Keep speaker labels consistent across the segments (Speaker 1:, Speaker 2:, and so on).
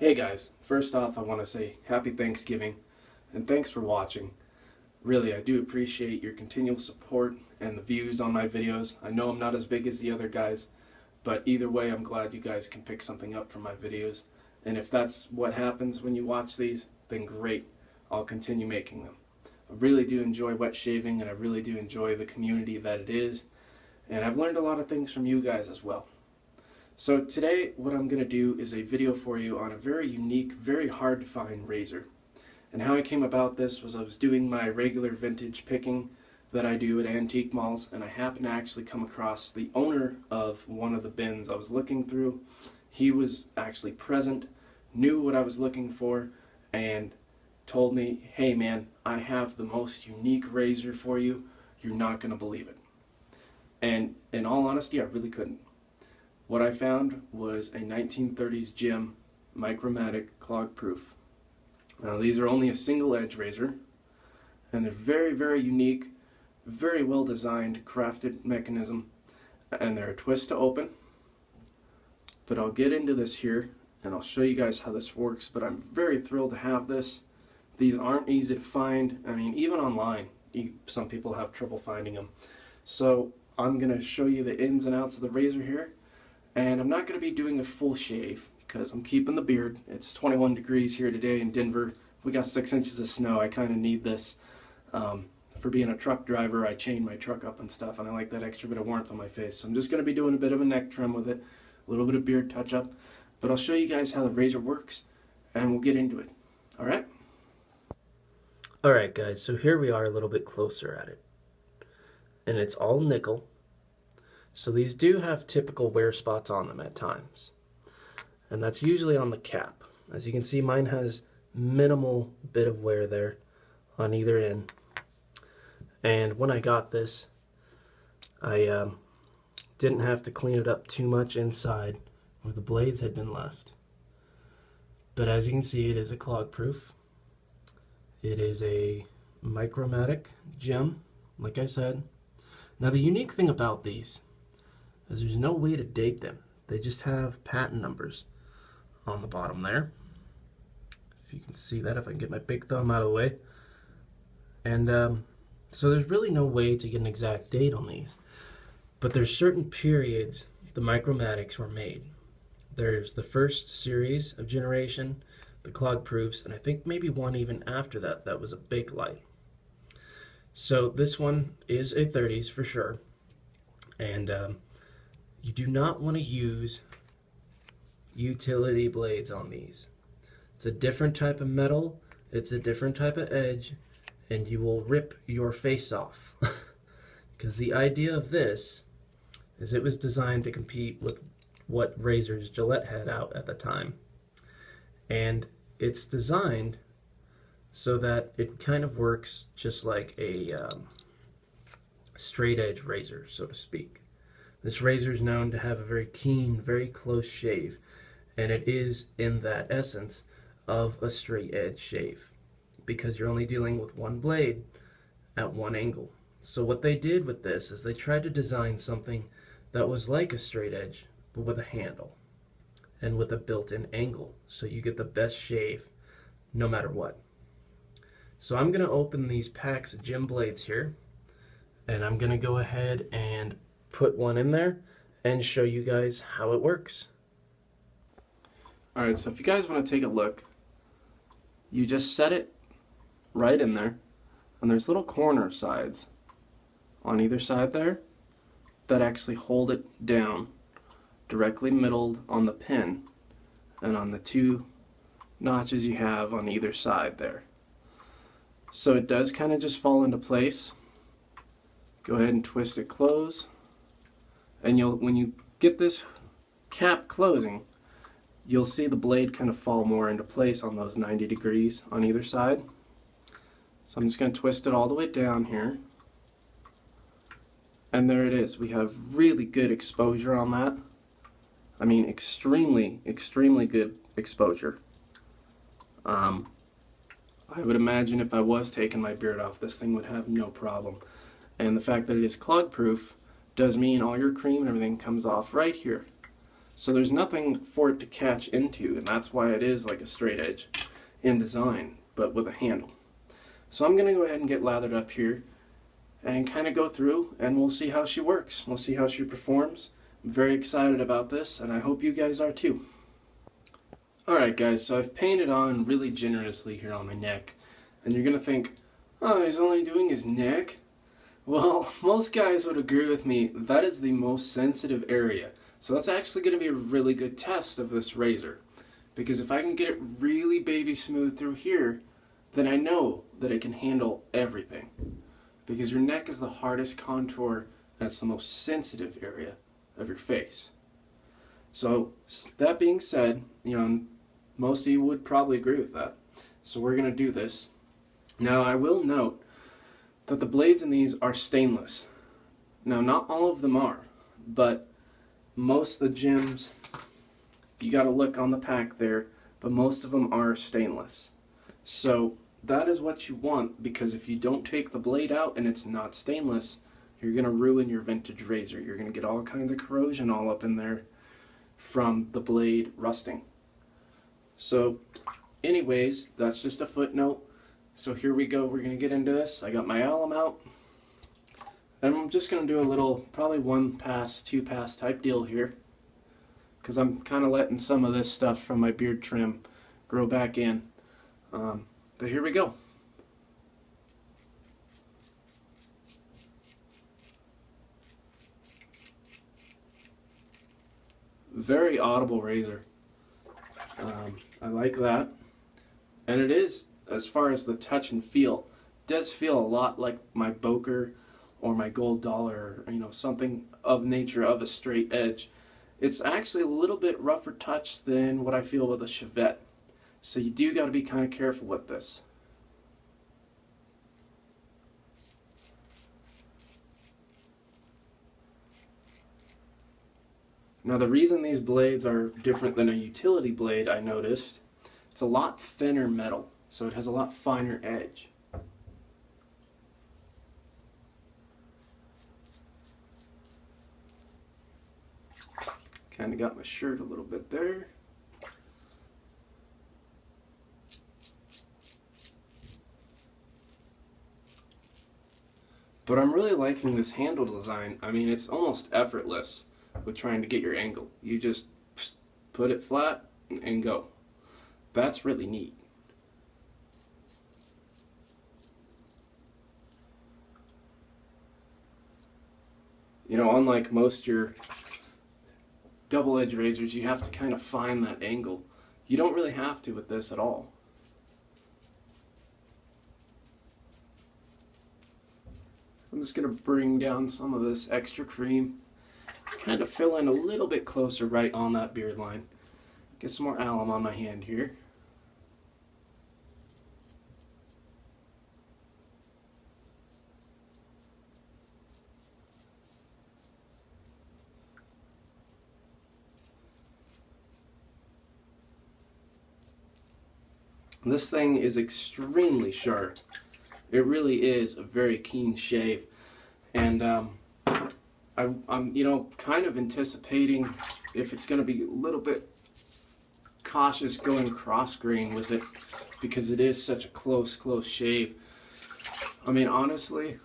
Speaker 1: Hey guys, first off I want to say happy Thanksgiving and thanks for watching. Really, I do appreciate your continual support and the views on my videos. I know I'm not as big as the other guys, but either way I'm glad you guys can pick something up from my videos. And if that's what happens when you watch these, then great, I'll continue making them. I really do enjoy wet shaving and I really do enjoy the community that it is. And I've learned a lot of things from you guys as well. So today what I'm going to do is a video for you on a very unique, very hard to find razor. And how I came about this was I was doing my regular vintage picking that I do at antique malls, and I happened to actually come across the owner of one of the bins I was looking through. He was actually present, knew what I was looking for, and told me, hey man, I have the most unique razor for you. You're not going to believe it. And in all honesty, I really couldn't. What I found was a 1930s GEM Micromatic clog proof. Now these are only a single edge razor, and they're very, very unique, very well designed, crafted mechanism, and they're a twist to open. But I'll get into this here and I'll show you guys how this works, but I'm very thrilled to have this. These aren't easy to find. I mean, even online, some people have trouble finding them. So I'm going to show you the ins and outs of the razor here. And I'm not going to be doing a full shave because I'm keeping the beard. It's 21 degrees here today in Denver. We got 6 inches of snow. I kind of need this. For being a truck driver, I chain my truck up and stuff, and I like that extra bit of warmth on my face. So I'm just going to be doing a bit of a neck trim with it, a little bit of beard touch up. But I'll show you guys how the razor works, and we'll get into it. Alright?
Speaker 2: Alright guys, so here we are a little bit closer at it. And it's all nickel. So these do have typical wear spots on them at times. And that's usually on the cap. As you can see, mine has minimal bit of wear there on either end. And when I got this, I didn't have to clean it up too much inside where the blades had been left. But as you can see, it is a clog proof. It is a Micromatic GEM, like I said. Now the unique thing about these is there's no way to date them. They just have patent numbers on the bottom there. If you can see that, if I can get my big thumb out of the way. And so there's really no way to get an exact date on these. But there's certain periods the Micromatics were made. There's the first series of generation, the clog proofs, and I think maybe one even after that that was a Bakelite. So this one is a 30s for sure. And you do not want to use utility blades on these. It's a different type of metal, it's a different type of edge, and you will rip your face off. Because the idea of this is it was designed to compete with what razors Gillette had out at the time. And it's designed so that it kind of works just like a straight edge razor, so to speak. This razor is known to have a very keen, very close shave, and it is in that essence of a straight edge shave because you're only dealing with one blade at one angle. So what they did with this is they tried to design something that was like a straight edge but with a handle and with a built-in angle, so you get the best shave no matter what. So I'm going to open these packs of GEM blades here, and I'm going to go ahead and put one in there and show you guys how it works.
Speaker 1: Alright, so if you guys want to take a look, you just set it right in there, and there's little corner sides on either side there that actually hold it down directly middled on the pin and on the 2 notches you have on either side there. So it does kind of just fall into place. Go ahead and twist it close. And when you get this cap closing, you'll see the blade kind of fall more into place on those 90 degrees on either side. So I'm just going to twist it all the way down here. And there it is. We have really good exposure on that. I mean, extremely, extremely good exposure. I would imagine if I was taking my beard off, this thing would have no problem. And the fact that it is clog proof does mean all your cream and everything comes off right here. So there's nothing for it to catch into, and that's why it is like a straight edge in design, but with a handle. So I'm going to go ahead and get lathered up here and kind of go through, and we'll see how she works. We'll see how she performs. I'm very excited about this, and I hope you guys are too. Alright guys, so I've painted on really generously here on my neck, and you're going to think, oh, he's only doing his neck? Well, most guys would agree with me, that is the most sensitive area. So that's actually going to be a really good test of this razor. Because if I can get it really baby smooth through here, then I know that it can handle everything. Because your neck is the hardest contour, and it's the most sensitive area of your face. So that being said, you know, most of you would probably agree with that. So we're going to do this. Now I will note that the blades in these are stainless. Now not all of them are, but most of the GEMs, you got to look on the pack there, but most of them are stainless. So that is what you want, because if you don't take the blade out and it's not stainless, you're going to ruin your vintage razor. You're going to get all kinds of corrosion all up in there from the blade rusting. So anyways, that's just a footnote. So here we go, we're going to get into this. I got my alum out. And I'm just going to do a little, probably 1 pass, 2 pass type deal here. Because I'm kind of letting some of this stuff from my beard trim grow back in. But here we go. Very audible razor. I like that. And it is, as far as the touch and feel, does feel a lot like my Boker or my Gold Dollar, or, you know, something of nature of a straight edge. It's actually a little bit rougher touch than what I feel with a Chevette. So you do got to be kind of careful with this. Now the reason these blades are different than a utility blade, I noticed, it's a lot thinner metal, so it has a lot finer edge. Kind of got my shirt a little bit there. But I'm really liking this handle design. I mean, it's almost effortless with trying to get your angle. You just put it flat and go. That's really neat. You know, unlike most your double-edged razors, you have to kind of find that angle. You don't really have to with this at all. I'm just going to bring down some of this extra cream, kind of fill in a little bit closer right on that beard line. Get some more alum on my hand here. This thing is extremely sharp. It really is a very keen shave, and I'm you know, kind of anticipating if it's going to be a little bit cautious going cross grain with it, because it is such a close shave. I mean, honestly,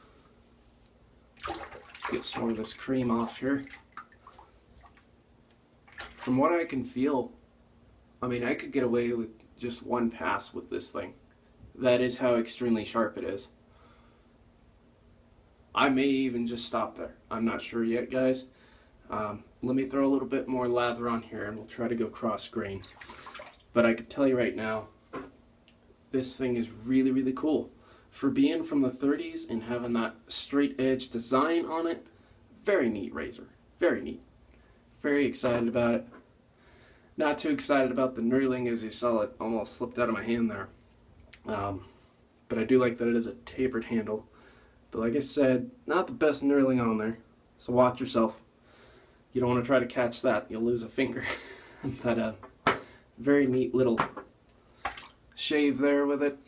Speaker 1: get some more of this cream off here. From what I can feel, I mean, I could get away with just 1 pass with this thing. That is how extremely sharp it is. I may even just stop there. I'm not sure yet, guys. Let me throw a little bit more lather on here and we'll try to go cross grain. But I can tell you right now, this thing is really cool. For being from the 30s and having that straight edge design on it, very neat razor. Very neat. Very excited about it. Not too excited about the knurling, as you saw it almost slipped out of my hand there. But I do like that it is a tapered handle. But like I said, not the best knurling on there. So watch yourself. You don't want to try to catch that. You'll lose a finger. But very neat little shave there with it.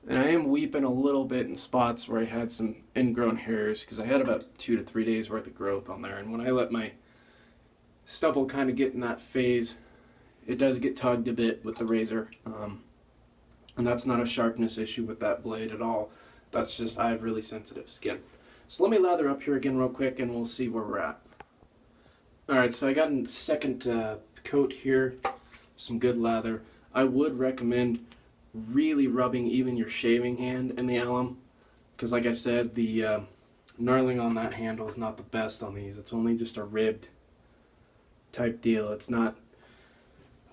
Speaker 1: And I am weeping a little bit in spots where I had some ingrown hairs, because I had about 2 to 3 days worth of growth on there. And when I let my stubble kind of get in that phase, it does get tugged a bit with the razor. And that's not a sharpness issue with that blade at all. That's just I have really sensitive skin. So let me lather up here again real quick and we'll see where we're at. Alright, so I got a second coat here, some good lather. I would recommend really rubbing even your shaving hand in the alum, because like I said, the knurling on that handle is not the best on these. It's only just a ribbed type deal. It's not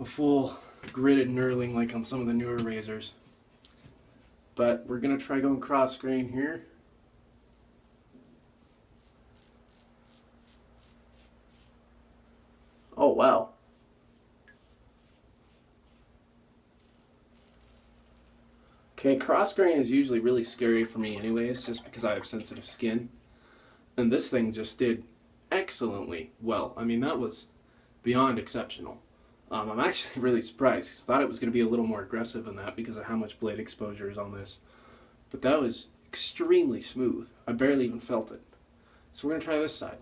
Speaker 1: a full gridded knurling like on some of the newer razors. But we're going to try going cross grain here. Oh wow. Okay, cross grain is usually really scary for me anyways, just because I have sensitive skin. And this thing just did excellently well. I mean, that was beyond exceptional. I'm actually really surprised because I thought it was going to be a little more aggressive than that because of how much blade exposure is on this. But that was extremely smooth. I barely even felt it. So we're going to try this side.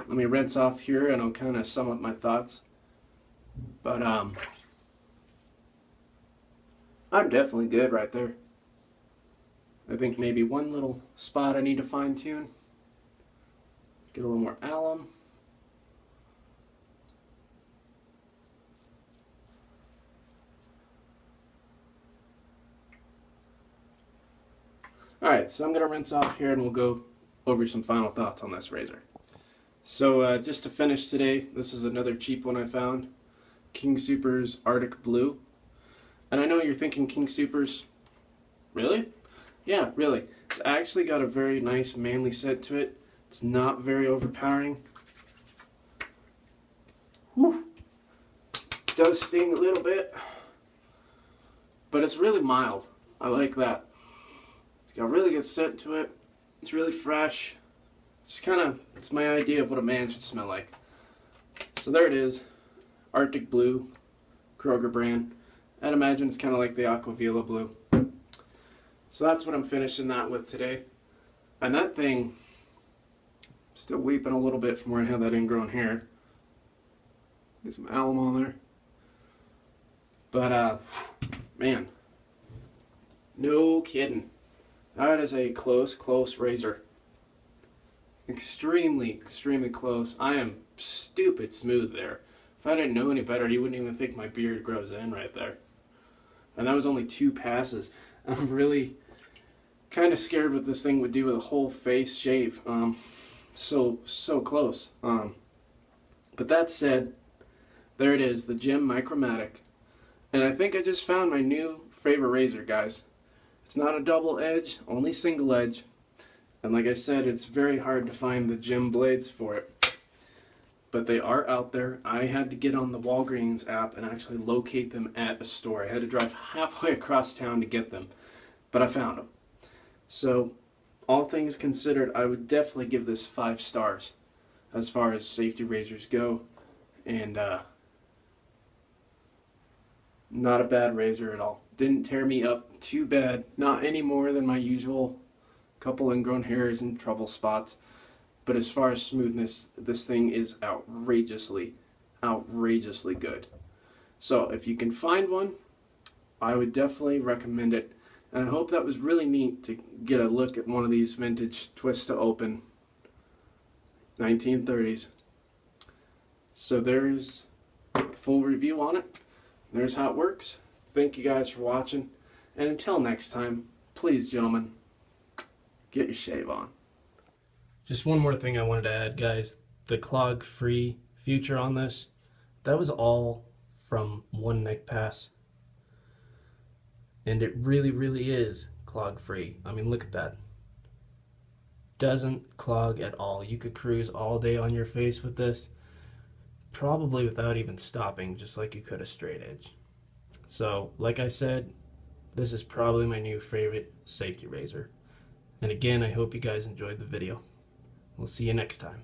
Speaker 1: Let me rinse off here and I'll kind of sum up my thoughts. But I'm definitely good right there. I think maybe one little spot I need to fine tune. Get a little more alum. Alright, so I'm going to rinse off here and we'll go over some final thoughts on this razor. So just to finish today, this is another cheap one I found. King Soopers Arctic Blue. And I know you're thinking King Soopers, really? Yeah, really. It's actually got a very nice manly scent to it. It's not very overpowering. Whew. It does sting a little bit, but it's really mild. I like that. It's got really good scent to it. It's really fresh. Just kind of, it's my idea of what a man should smell like. So there it is, Arctic Blue, Kroger brand. I'd imagine it's kind of like the Aquavila Blue. So that's what I'm finishing that with today. And that thing, still weeping a little bit from where I had that ingrown hair. Get some alum on there. But, man, no kidding. That is a close razor. Extremely close. I am stupid smooth there. If I didn't know any better, you wouldn't even think my beard grows in right there. And that was only 2 passes. I'm really kind of scared what this thing would do with a whole face shave. So close. But that said, there it is, the GEM Micromatic. And I think I just found my new favorite razor, guys. It's not a double edge, only single edge. And like I said, it's very hard to find the GEM blades for it. But they are out there. I had to get on the Walgreens app and actually locate them at a store. I had to drive halfway across town to get them. But I found them. So, all things considered, I would definitely give this 5 stars as far as safety razors go. And not a bad razor at all. Didn't tear me up too bad. Not any more than my usual couple ingrown hairs and trouble spots. But as far as smoothness, this thing is outrageously good. So if you can find one, I would definitely recommend it. And I hope that was really neat to get a look at one of these vintage twist to open 1930s. So there's the full review on it. There's how it works. Thank you guys for watching. And until next time, please, gentlemen, get your shave on. Just one more thing I wanted to add, guys. The clog-free feature on this, that was all from one neck pass. And it really is clog-free. I mean, look at that. Doesn't clog at all. You could cruise all day on your face with this, probably without even stopping, just like you could a straight edge. So, like I said, this is probably my new favorite safety razor. And again, I hope you guys enjoyed the video. We'll see you next time.